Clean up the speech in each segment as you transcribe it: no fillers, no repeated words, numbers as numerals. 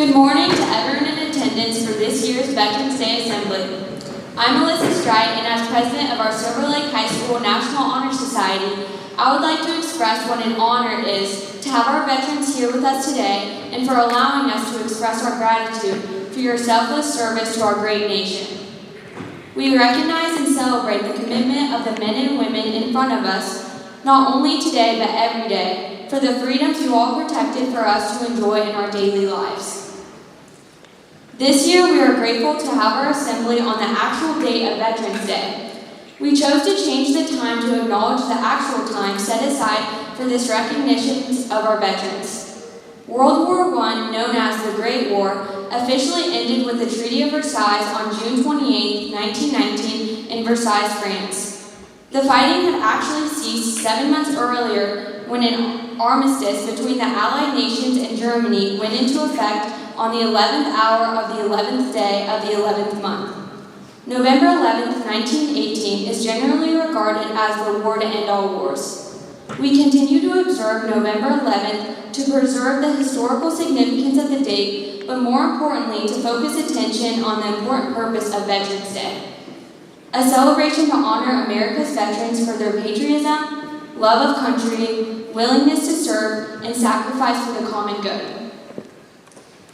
Good morning to everyone in attendance for this year's Veterans Day Assembly. I'm Melissa Strite, and as president of our Silver Lake High School National Honor Society, I would like to express what an honor it is to have our veterans here with us today and for allowing us to express our gratitude for your selfless service to our great nation. We recognize and celebrate the commitment of the men and women in front of us, not only today but every day, for the freedoms you all protected for us to enjoy in our daily lives. This year, we are grateful to have our assembly on the actual date of Veterans Day. We chose to change the time to acknowledge the actual time set aside for this recognition of our veterans. World War I, known as the Great War, officially ended with the Treaty of Versailles on June 28, 1919 in Versailles, France. The fighting had actually ceased 7 months earlier when an armistice between the Allied nations and Germany went into effect on the 11th hour of the 11th day of the 11th month. November 11th, 1918 is generally regarded as the war to end all wars. We continue to observe November 11th to preserve the historical significance of the date, but more importantly, to focus attention on the important purpose of Veterans Day. A celebration to honor America's veterans for their patriotism, love of country, willingness to serve, and sacrifice for the common good.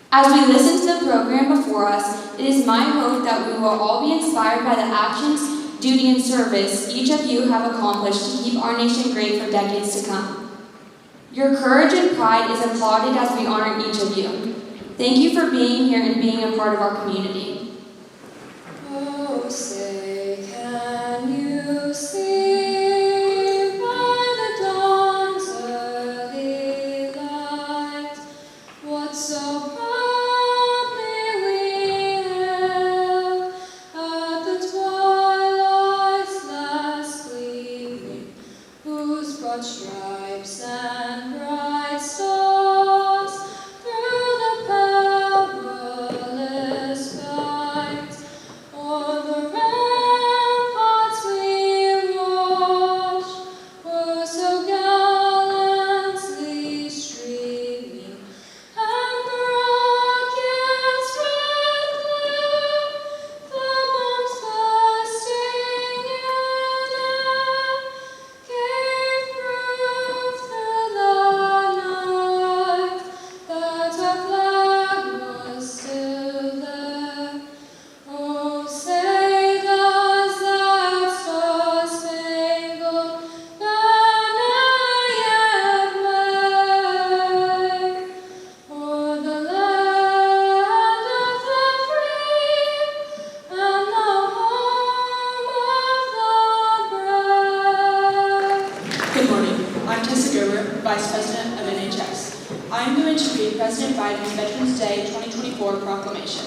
As we listen to the program before us, it is my hope that we will all be inspired by the actions, duty, and service each of you have accomplished to keep our nation great for decades to come. Your courage and pride is applauded as we honor each of you. Thank you for being here and being a part of our community. Oh, say, can you see? Stripes and bright stars through the perilous fight, o'er the ramparts we watched were so gallantly streaming, and the rocket's red glare, the bombs bursting in air, gave proof through the night that our flag was still there. Oh, say does that star-spangled banner yet wave o'er the land of the free and the home of the brave? Good morning. I'm Tessa Gerber, Vice President of NHS. I am going to read President Biden's Veterans Day 2024 proclamation.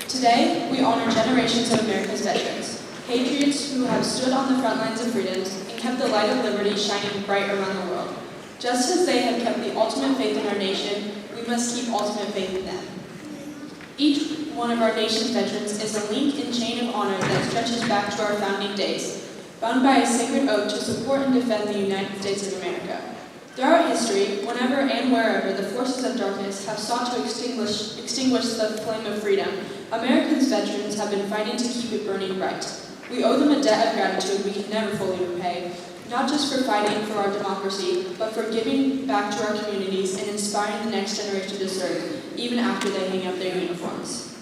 Today, we honor generations of America's veterans, patriots who have stood on the front lines of freedoms and kept the light of liberty shining bright around the world. Just as they have kept the ultimate faith in our nation, we must keep ultimate faith in them. Each one of our nation's veterans is a link and chain of honor that stretches back to our founding days, bound by a sacred oath to support and defend the United States of America. Throughout history, whenever and wherever the forces of darkness have sought to extinguish the flame of freedom, Americans' veterans have been fighting to keep it burning bright. We owe them a debt of gratitude we can never fully repay, not just for fighting for our democracy, but for giving back to our communities and inspiring the next generation to serve, even after they hang up their uniforms.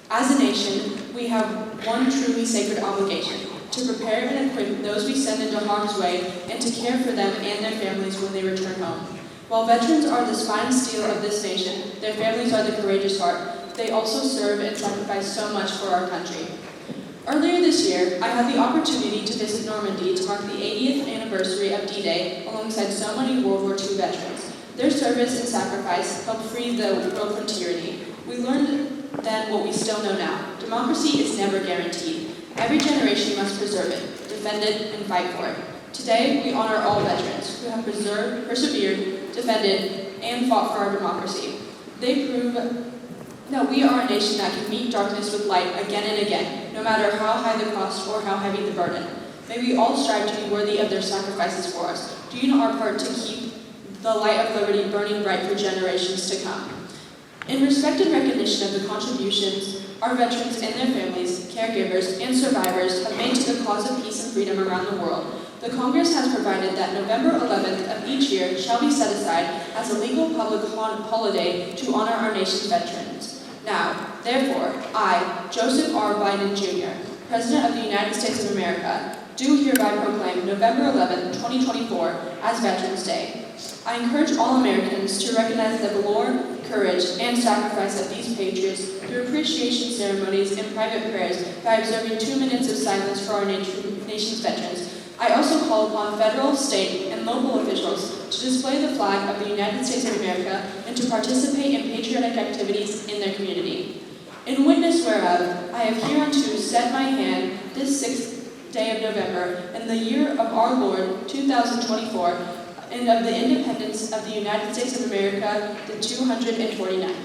As a nation, we have one truly sacred obligation: to prepare and equip those we send into harm's way and to care for them and their families when they return home. While veterans are the spine and steel of this nation, their families are the courageous heart. They also serve and sacrifice so much for our country. Earlier this year, I had the opportunity to visit Normandy to mark the 80th anniversary of D-Day alongside so many World War II veterans. Their service and sacrifice helped free the world from tyranny. We learned then what we still know now: democracy is never guaranteed. Every generation must preserve it, defend it, and fight for it. Today, we honor all veterans who have persevered, defended, and fought for our democracy. They prove that we are a nation that can meet darkness with light again and again, no matter how high the cost or how heavy the burden. May we all strive to be worthy of their sacrifices for us, doing our part to keep the light of liberty burning bright for generations to come. In respect and recognition of the contributions our veterans and their families, caregivers, and survivors have made to the cause of peace and freedom around the world, the Congress has provided that November 11th of each year shall be set aside as a legal public holiday to honor our nation's veterans. Now, therefore, I, Joseph R. Biden Jr., President of the United States of America, do hereby proclaim November 11th, 2024 as Veterans Day. I encourage all Americans to recognize the valor, courage, and sacrifice of these patriots through appreciation ceremonies and private prayers by observing 2 minutes of silence for our nation's veterans. I also call upon federal, state, and local officials to display the flag of the United States of America and to participate in patriotic activities in their community. In witness whereof, I have hereunto set my hand this 6th day of November in the year of our Lord 2024, and of the independence of the United States of America, the 249th.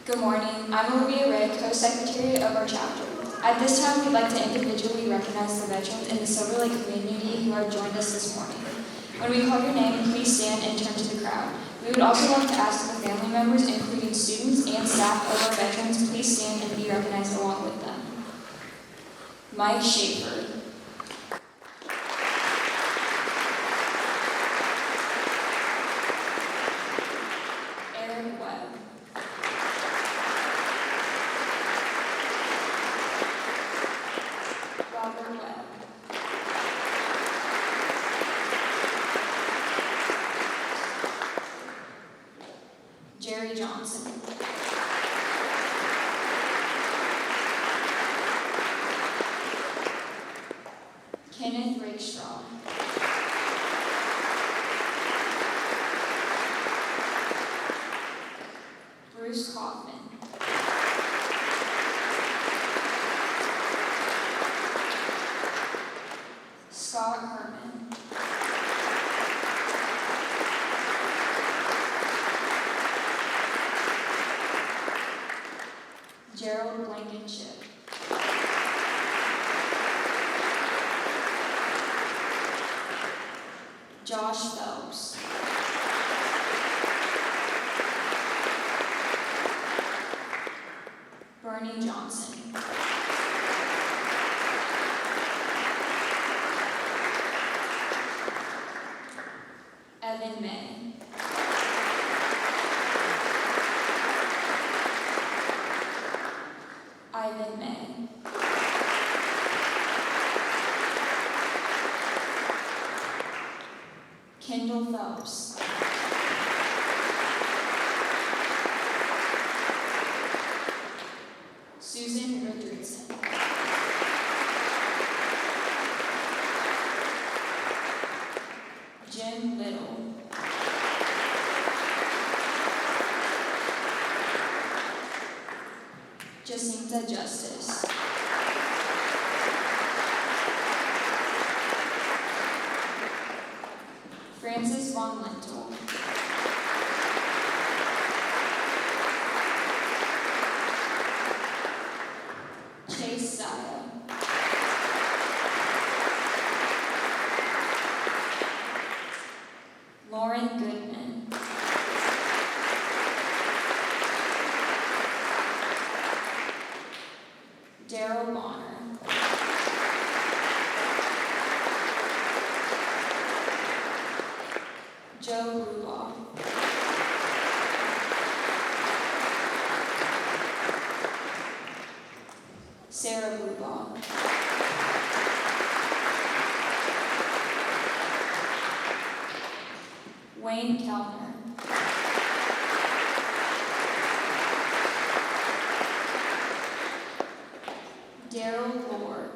Good morning. I'm Olivia Ray, co-secretary of our chapter. At this time, we'd like to individually recognize the veterans in the Silver Lake community who have joined us this morning. When we call your name, please stand and turn to the crowd. We would also like to ask the family members, including students and staff of our veterans, please stand and be recognized along with them. Mike Schaefer. Webb. Robert Webb. Jerry Johnson. Kenneth Rakestraw. Bruce Kaufman. Scott Herman. Gerald Blankenship. Josh Phelps. Bernie Johnson. Evan May. Ivan May. Kendall Phelps. Susan Richardson. Jim Little. Jacinta Justice. Francis Von Lentil. Chase Saya. Lauren Goodman. Daryl Bonner. Joe Rudolph. Sarah Rudolph. Wayne Kellner. Daryl Lord.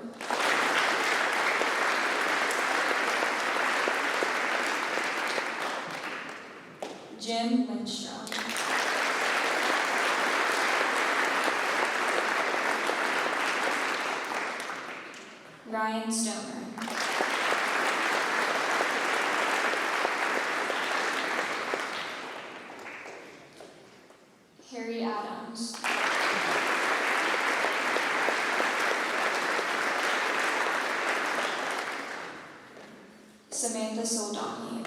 Jim Lindstrom. Ryan Stoner. Harry Adams. Samantha Soldani.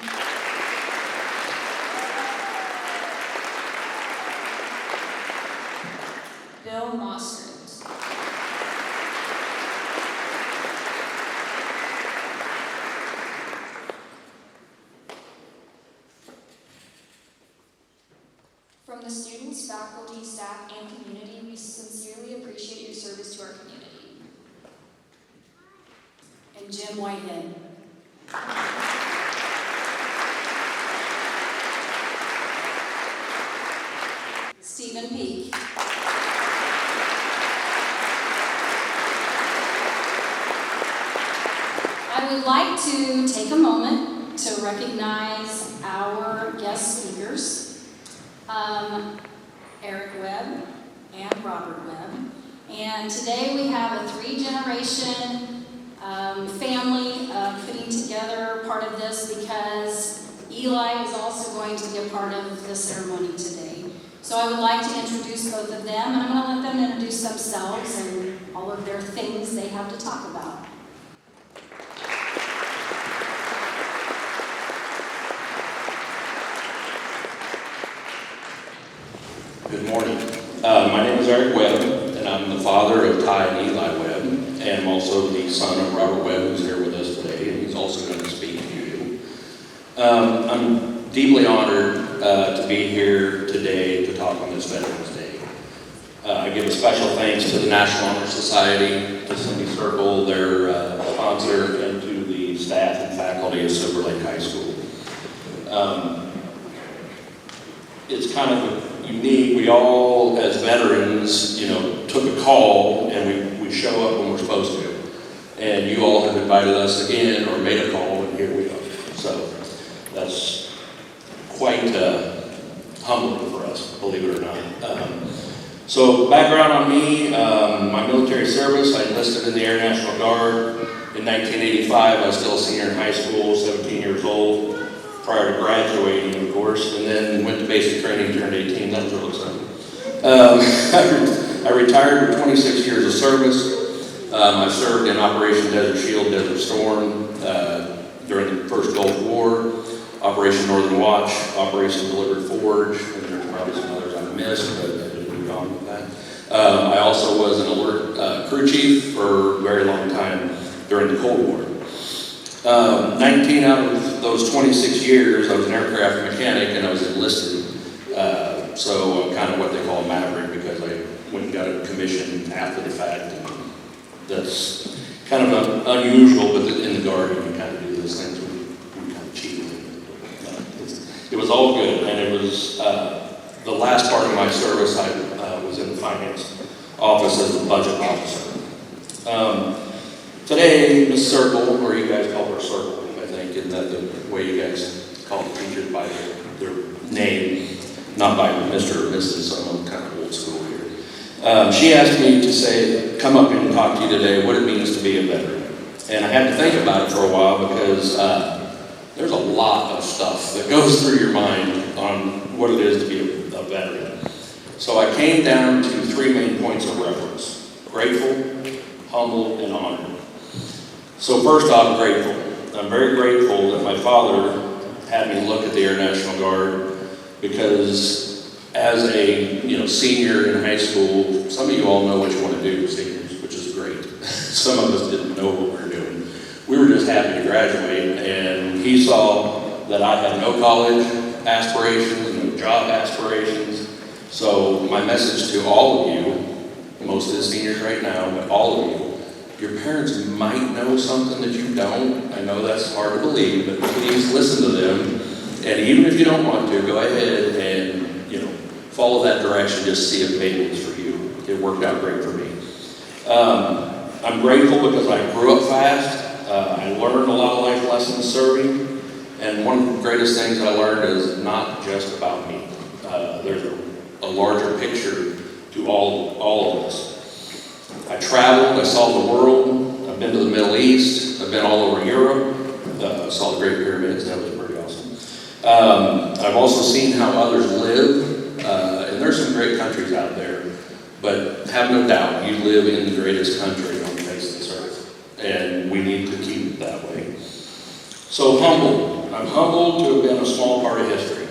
no Mossrooms. From the students, faculty, staff, and community, we sincerely appreciate your service to our community. And Jim Whitehead. Stephen Peak. I would like to take a moment to recognize our guest speakers, Eric Webb and Robert Webb. And today we have a three-generation family putting together part of this because Eli is also going to be a part of the ceremony today. So I would like to introduce both of them, and I'm going to let them introduce themselves and all of their things they have to talk about. Good morning. My name is Eric Webb, and I'm the father of Ty and Eli Webb, and I'm also the son of Robert Webb, who's here with us today, and he's also going to speak to you. I'm deeply honored to be here today to talk on this Veterans Day. I give a special thanks to the National Honor Society, to Cindy Circle, their sponsor, and to the staff and faculty of Silver Lake High School. It's kind of unique. We all, as veterans, took a call, and we show up when we're supposed to. And you all have invited us again, or made a call, and here we are. So that's quite humbling for us, believe it or not. So background on me, my military service, I enlisted in the Air National Guard. In 1985, I was still a senior in high school, 17 years old, prior to graduating, of course, and then went to basic training, turned 18, that was real exciting. I retired with 26 years of service. I served in Operation Desert Shield, Desert Storm during the first Gulf War, Operation Northern Watch, Operation Delivered Forge, and there's probably some others I've missed, but I didn't move on with that. I also was an alert crew chief for a very long time during the Cold War. 19 out of those 26 years, I was an aircraft mechanic and I was enlisted. So I'm kind of what they call a maverick because I went and got a commission after the fact. And that's kind of unusual, but in the Guard, you kind of do those things. We kind of cheat. It was all good, and it was the last part of my service. I was in the finance office as the budget officer. Today, Miss Circle, or you guys call her Circle, I think, isn't that the way you guys call the teachers by their name, not by Mr. or Mrs., so I'm kind of old school here. She asked me to come up and talk to you today what it means to be a veteran. And I had to think about it for a while because there's a lot of stuff that goes through your mind on what it is to be a veteran. So I came down to three main points of reference: grateful, humble, and honored. So first off, grateful. I'm very grateful that my father had me look at the Air National Guard because as a senior in high school, some of you all know what you want to do, seniors, which is great. Some of us didn't know what we were doing. We were just happy to graduate, and he saw that I had no college aspirations, no job aspirations. So my message to all of you, most of the seniors right now, but all of you, your parents might know something that you don't. I know that's hard to believe, but please listen to them. And even if you don't want to, go ahead and follow that direction. Just see if maybe it's for you. It worked out great for me. I'm grateful because I grew up fast. I learned a lot of life lessons serving. And one of the greatest things I learned is not just about me. There's a larger picture to all of us. I traveled, I saw the world, I've been to the Middle East, I've been all over Europe, saw the Great Pyramids, that was pretty awesome. I've also seen how others live, and there's some great countries out there, but have no doubt, you live in the greatest country on the face of this earth, and we need to keep it that way. So humble. I'm humbled to have been a small part of history.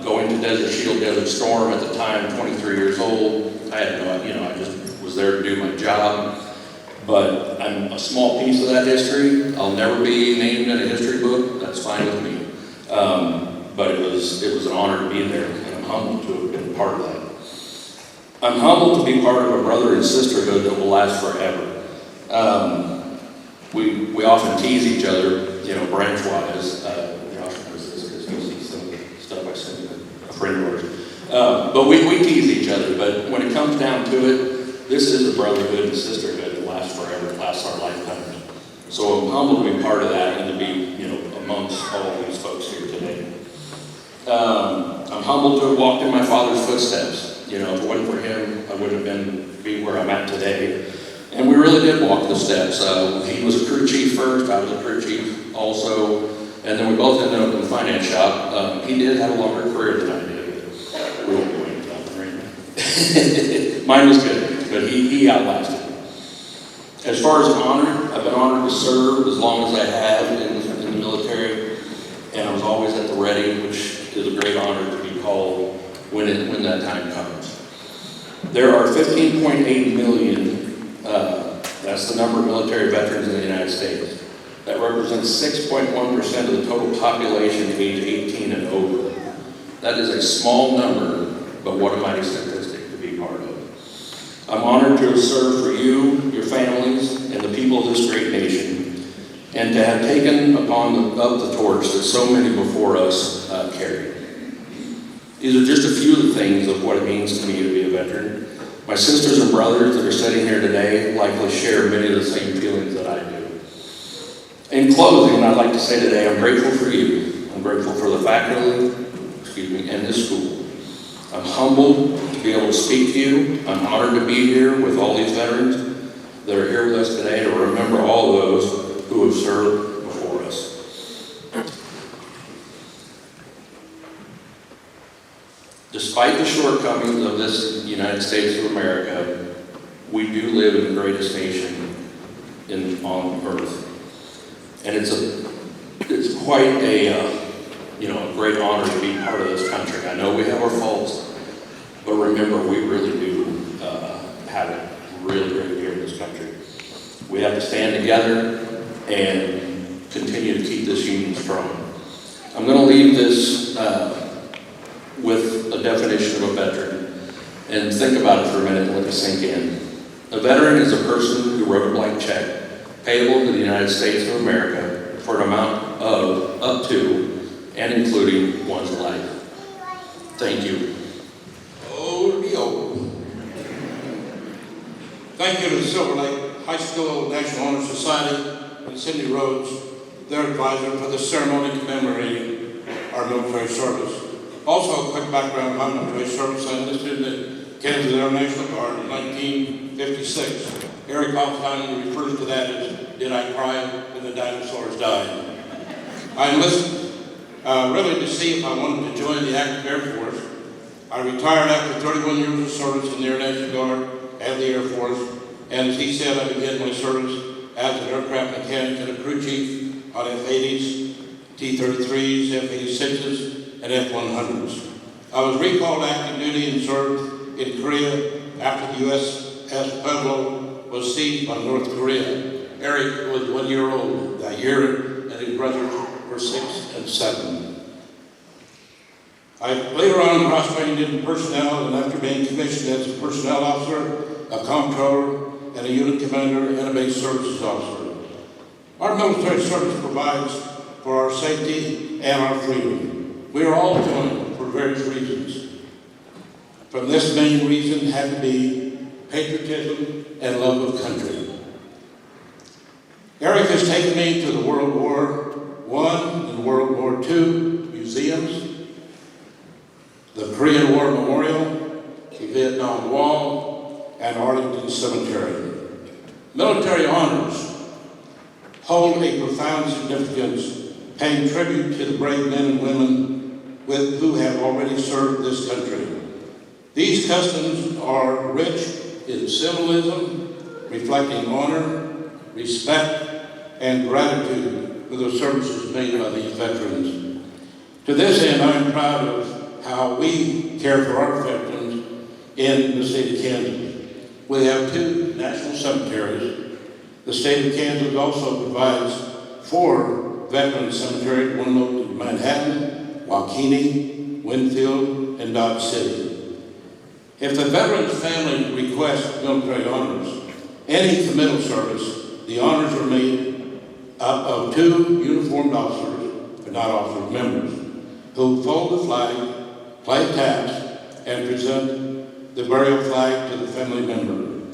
Going to Desert Shield, Desert Storm at the time, 23 years old, I had no, I just was there to do my job. But I'm a small piece of that history. I'll never be named in a history book. That's fine with me. But it was an honor to be there, and I'm humbled to have been part of that. I'm humbled to be part of a brother and sisterhood that will last forever. We often tease each other, branch-wise. Josh knows this because he'll see some of the stuff I sent to a friend of ours. But we tease each other. But when it comes down to it, this is a brotherhood and sisterhood that lasts forever, lasts our lifetimes. So I'm humbled to be part of that and to be, amongst all of these folks here today. I'm humbled to have walked in my father's footsteps. If it wasn't for him, I wouldn't have be where I'm at today. And we really did walk the steps. He was a crew chief first, I was a crew chief also, and then we both ended up in the finance shop. He did have a longer career than I did. We won't go into that one right now. Mine was good, but he outlasted me. As far as an honor, I've been honored to serve as long as I have in the military, and I was always at the ready, which is a great honor to be called when that time comes. There are 15.8 million, that's the number of military veterans in the United States. That represents 6.1% of the total population age 18 and over. That is a small number, but what a mighty statistic to be part of. I'm honored to have served for you, your families, and the people of this great nation, and to have taken up the torch that so many before us carried. These are just a few of the things of what it means to me to be a veteran. My sisters and brothers that are sitting here today likely share many of the same feelings that I do. In closing, I'd like to say today, I'm grateful for you. I'm grateful for the faculty, and this school. I'm humbled to be able to speak to you. I'm honored to be here with all these veterans that are here with us today to remember all those who have served before us. Despite the shortcomings of this United States of America, we do live in the greatest nation on earth. And it's quite a great honor to be part of this country. I know we have our faults, but remember, we really do have it really great here in this country. We have to stand together and continue to keep this union strong. I'm going to leave this with a definition of a veteran, and think about it for a minute and let it sink in. A veteran is a person who wrote a blank check payable to the United States of America for an amount of up to and including one's life. Thank you. Thank you to the Silver Lake High School National Honor Society and Cindy Rhodes, their advisor, for the ceremony commemorating our military service. Also, a quick background on my military service. I enlisted in the Kansas Air National Guard in 1956. Eric Oppenheimer refers to that as, did I cry when the dinosaurs died? I enlisted really to see if I wanted to join the active Air Force. I retired after 31 years of service in the Air National Guard and the Air Force, and as he said, I began my service as an aircraft mechanic and a crew chief on F-80s, T-33s, F-86s, and F-100s. I was recalled active duty and served in Korea after the USS Pueblo was seized by North Korea. Eric was 1 year old that year, and his brothers were 6 and 7. I later on cross-trained in personnel, and after being commissioned as a personnel officer, a comptroller, and a unit commander, and a base services officer. Our military service provides for our safety and our freedom. We are all joined for various reasons. From this main reason had to be patriotism and love of country. Eric has taken me to the World War I and World War II museums, the Korean War Memorial, the Vietnam Wall, and Arlington Cemetery. Military honors hold a profound significance, paying tribute to the brave men and women who have already served this country. These customs are rich in symbolism, reflecting honor, respect, and gratitude for the services made by these veterans. To this end, I am proud of how we care for our veterans in the state of Kansas. We have 2 national cemeteries. The state of Kansas also provides 4 veteran cemeteries, one located in Manhattan, Waukene, Winfield, and Dodge City. If the veteran's family requests military honors, any committal service, the honors are made up of 2 uniformed officers, but not officer members, who fold the flag, play taps, and present the burial flag to the family member.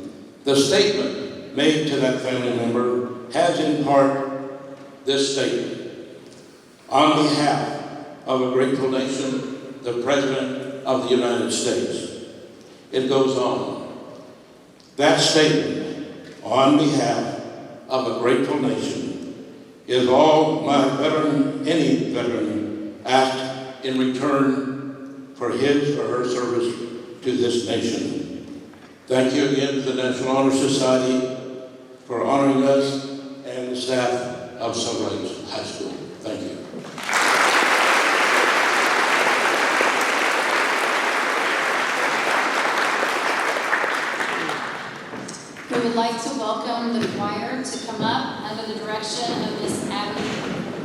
The statement made to that family member has in part this statement: on behalf of a grateful nation, the President of the United States. It goes on. That statement, on behalf of a grateful nation, is all any veteran asks in return for his or her service to this nation. Thank you again to the National Honor Society for honoring us and the staff of Silver Lake High School. Thank you. We would like to welcome the choir to come up under the direction of Miss Abby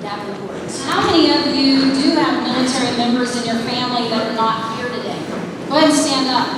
Davenport. How many of you do have military members in your family that are not here today? Go ahead and stand up.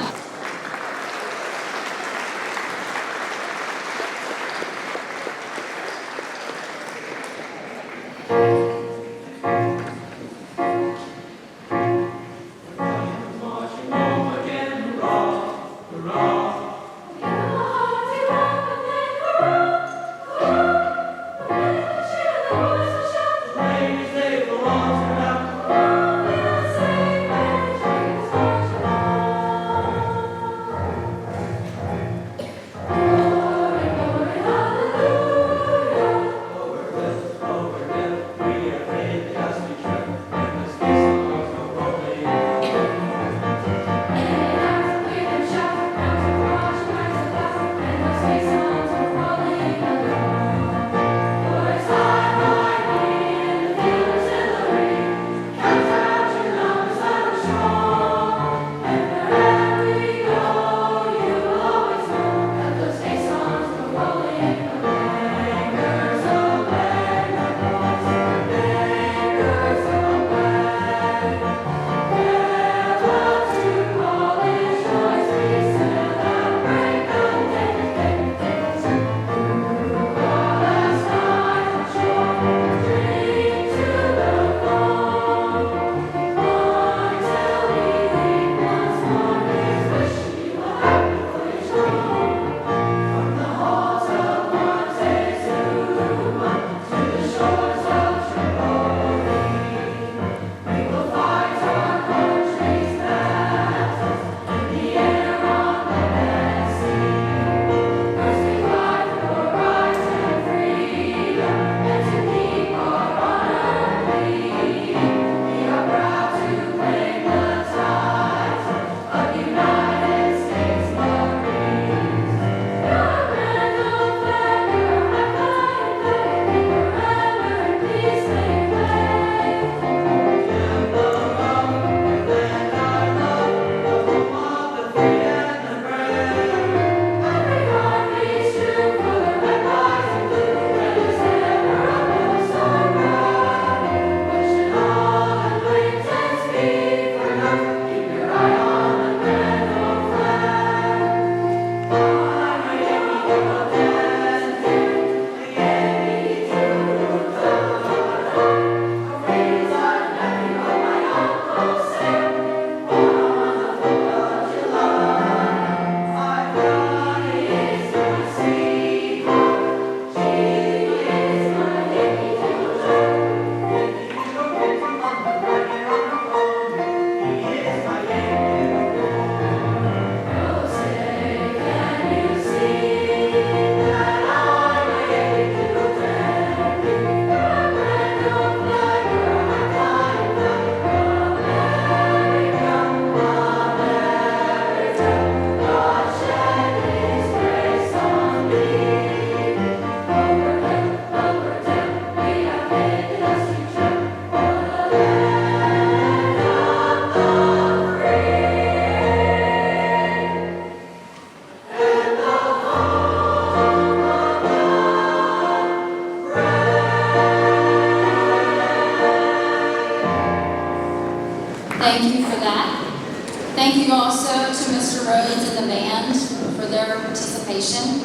Thank you also to Mr. Rhodes and the band for their participation.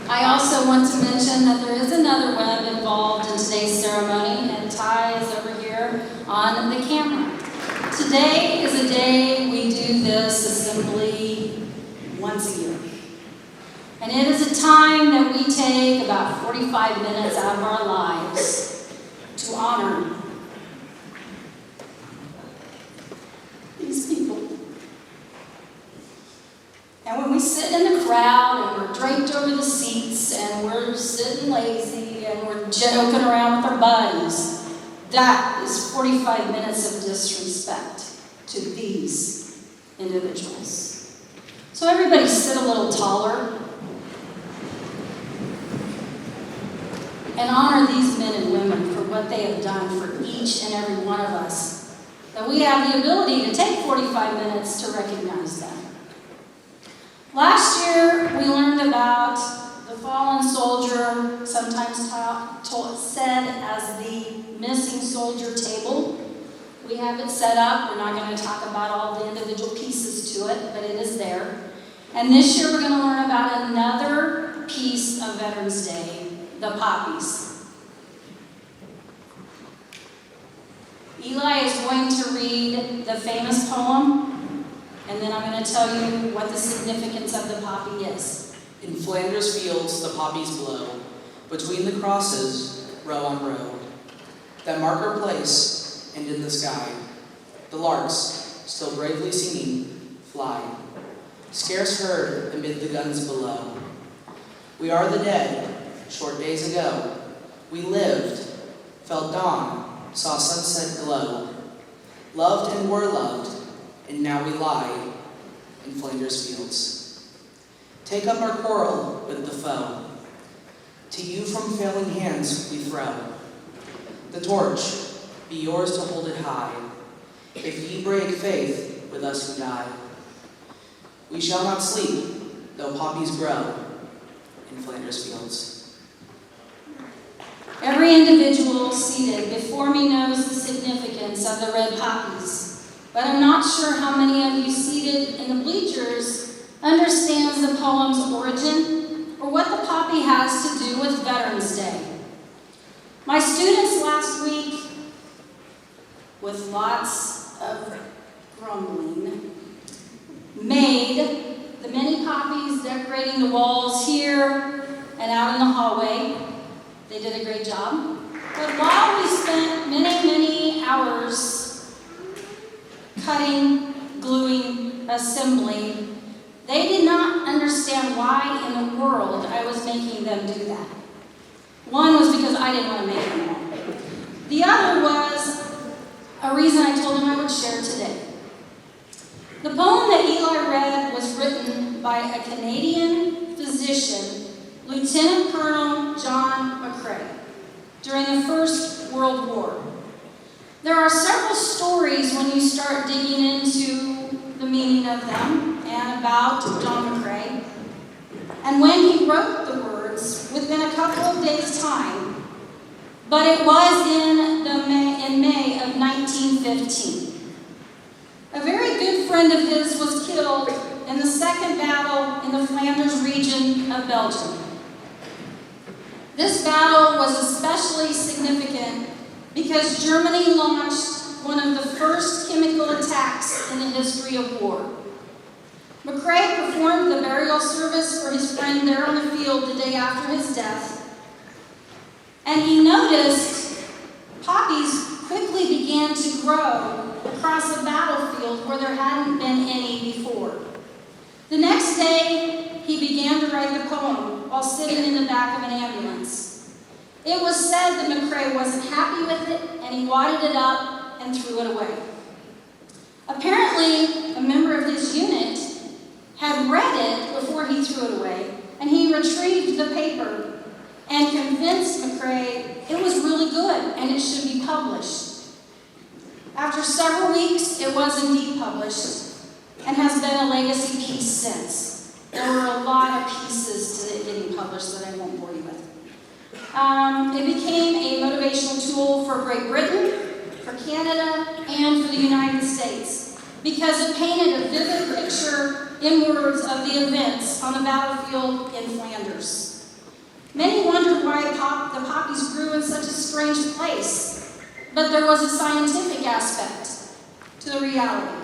I also want to mention that there is another Webb involved in today's ceremony, and Ty is over here on the camera. Today is a day we do this assembly once a year. And it is a time that we take about 45 minutes out of our lives to honor these people. And when we sit in the crowd and we're draped over the seats and we're sitting lazy and we're joking around with our buddies, that is 45 minutes of disrespect to these individuals. So everybody sit a little taller and honor these men and women for what they have done for each and every one of us, that we have the ability to take 45 minutes to recognize them. Last year, we learned about the fallen soldier, sometimes said as the missing soldier table. We have it set up. We're not going to talk about all the individual pieces to it, but it is there. And this year, we're going to learn about another piece of Veterans Day, the poppies. Eli is going to read the famous poem, and then I'm going to tell you what the significance of the poppy is. In Flanders fields the poppies blow, between the crosses, row on row, that mark our place, and in the sky, the larks, still bravely singing, fly, scarce heard amid the guns below. We are the dead, short days ago. We lived, felt dawn, saw sunset glow, loved and were loved, and now we lie in Flanders fields. Take up our quarrel with the foe. To you from failing hands we throw. The torch, be yours to hold it high. If ye break faith with us who die, we shall not sleep, though poppies grow in Flanders fields. Every individual seated before me knows the significance of the red poppies, but I'm not sure how many of you seated in the bleachers understands the poem's origin or what the poppy has to do with Veterans Day. My students last week, with lots of grumbling, made the many poppies decorating the walls here and out in the hallway. They did a great job. But while we spent many hours cutting, gluing, assembling, they did not understand why in the world I was making them do that. One was because I didn't want to make them all. The other was a reason I told them I would share today. The poem that Eli read was written by a Canadian physician, Lieutenant Colonel John McCrae, during the First World War. There are several stories when you start digging into the meaning of them and about John McCrae. And when he wrote the words, within a couple of days' time, but it was in May of 1915. A very good friend of his was killed in the second battle in the Flanders region of Belgium. This battle was especially significant because Germany launched one of the first chemical attacks in the history of war. McCrae performed the burial service for his friend there on the field the day after his death, and he noticed poppies quickly began to grow across a battlefield where there hadn't been any before. The next day, he began to write the poem while sitting in the back of an ambulance. It was said that McCrae wasn't happy with it, and he wadded it up and threw it away. Apparently, a member of his unit had read it before he threw it away, and he retrieved the paper and convinced McCrae it was really good and it should be published. After several weeks, it was indeed published and has been a legacy piece since. There were a lot of pieces to it getting published that I won't bore you with. It became a motivational tool for Great Britain, for Canada, and for the United States. because it painted a vivid picture in words of the events on the battlefield in Flanders. Many wondered why the poppies grew in such a strange place, but there was a scientific aspect to the reality.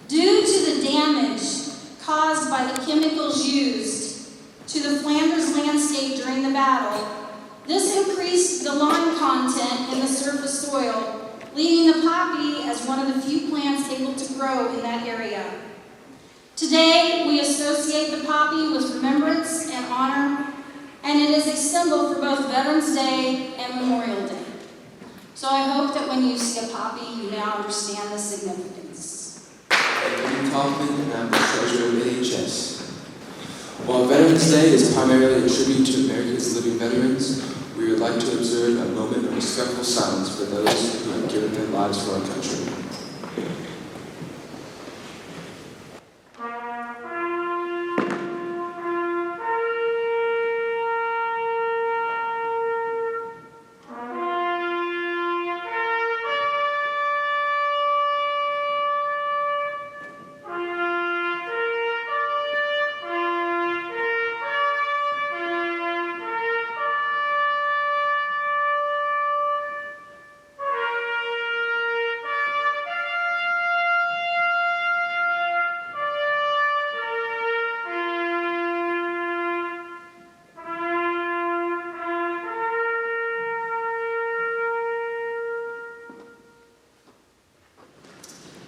Due to the damage caused by the chemicals used to the Flanders landscape during the battle, this increased the lime content in the surface soil, leaving the poppy as one of the few plants able to grow in that area. Today, we associate the poppy with remembrance and honor, and it is a symbol for both Veterans Day and Memorial Day. So I hope that when you see a poppy, you now understand the significance. I'm Kaufman, and I'm the treasurer of NHS. While Veterans Day is primarily a tribute to America's living veterans, we would like to observe a moment of respectful silence for those who have given their lives for our country.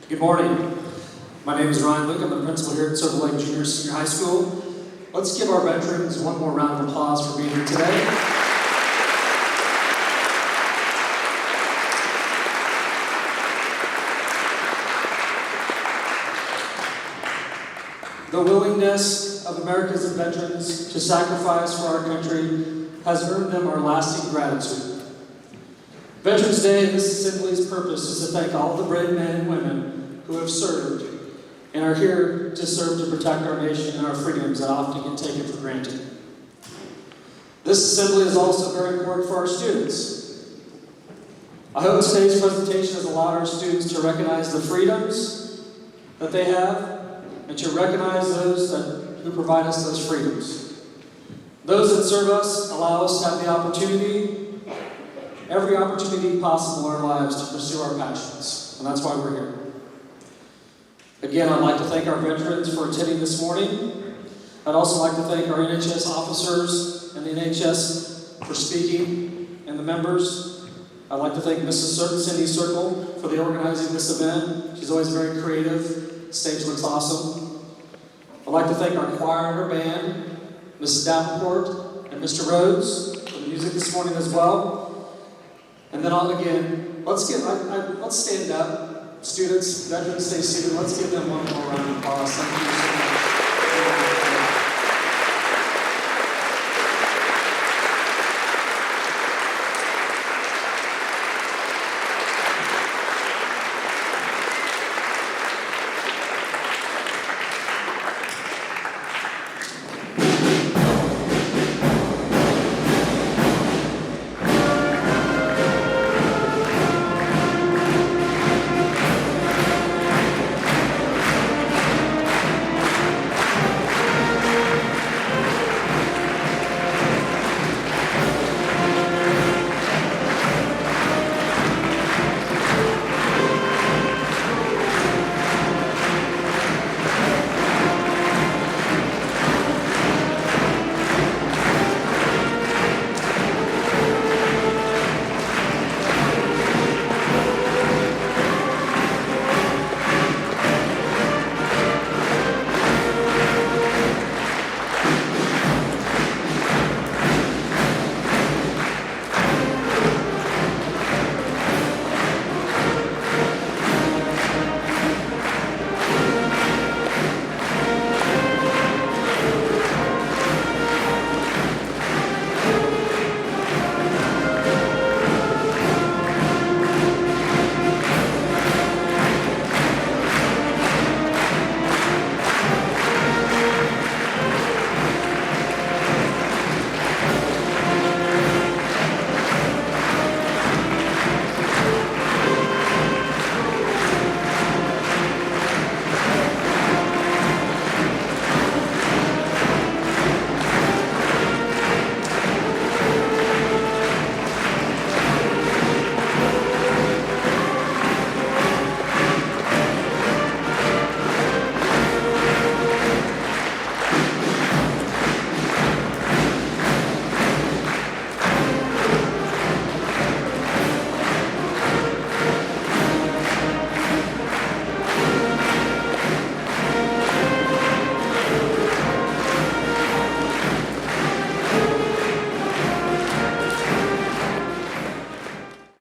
Good morning. My name is Ryan Luke. I'm the principal here at Silver Lake Junior Senior High School. Let's give our veterans one more round of applause for being here today. The willingness of America's veterans to sacrifice for our country has earned them our lasting gratitude. Veterans Day, this assembly's purpose is to thank all the brave men and women who have served and are here to serve to protect our nation and our freedoms that often get taken for granted. This assembly is also very important for our students. I hope today's presentation has allowed our students to recognize the freedoms that they have and to recognize those who provide us those freedoms. Those that serve us allow us to have the opportunity, every opportunity possible in our lives to pursue our passions, and that's why we're here. Again, I'd like to thank our veterans for attending this morning. I'd also like to thank our NHS officers and the NHS for speaking, and the members. I'd like to thank Mrs. Cindy Circle for the organizing this event. She's always very creative. The stage looks awesome. I'd like to thank our choir and our band, Mrs. Davenport and Mr. Rhodes for the music this morning as well. And then let's stand up. Students, veterans, stay seated. Let's give them one more round of applause. Thank you so much.